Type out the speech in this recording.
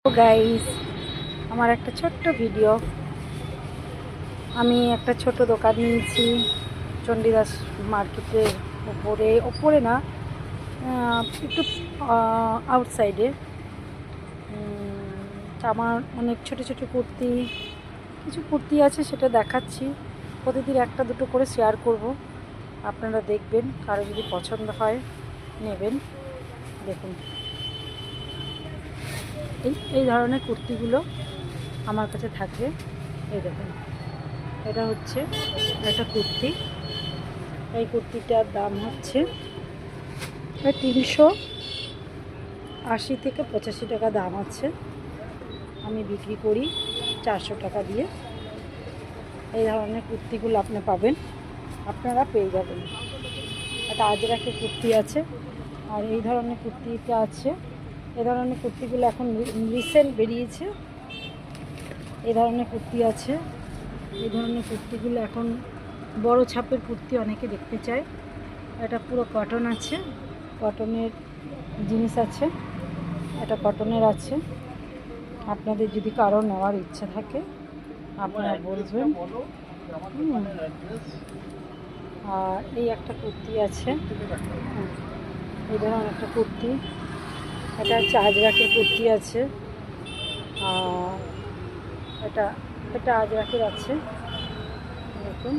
Guys, আমার একটা ছোট্ট ভিডিও। আমি একটা ছোট দোকান নিয়েছি চণ্ডীদাস মার্কেটের ওপরে না, একটু আউটসাইডে। আমার অনেক ছোট ছোট কুর্তি, কিছু কুর্তি আছে, সেটা দেখাচ্ছি। প্রতিদিন একটা দুটো করে শেয়ার করব, আপনারা দেখবেন, কারো যদি পছন্দ হয় নেবেন। দেখুন, এই ধরনের কুর্তিগুলো আমার কাছে থাকবে। এই দেখুন, এটা হচ্ছে একটা কুর্তি। এই কুর্তিটার দাম হচ্ছে 380 থেকে 85 টাকা দাম আছে। আমি বিক্রি করি 400 টাকা দিয়ে। এই ধরনের কুর্তিগুলো আপনি পাবেন, আপনারা পেয়ে যাবেন। একটা আজরাকের কুর্তি আছে, আর এই ধরনের কুর্তিটা আছে। এই ধরনের কুর্তিগুলো এখন রিসেন্ট বেরিয়েছে। এই ধরনের কুর্তি আছে। এই ধরনের কুর্তিগুলো এখন বড় ছাপের কুর্তি অনেকে দেখতে চায়। এটা পুরো কটন আছে, কটনের জিনিস আছে, এটা কটনের আছে। আপনাদের যদি কারো নেওয়ার ইচ্ছা থাকে আপনারা বলবেন। আর এই একটা কুর্তি আছে, এই ধরনের একটা কুর্তি। এটা হচ্ছে আজরাকের কুর্তি আছে, আর এটা আজরাকের আছে। দেখুন।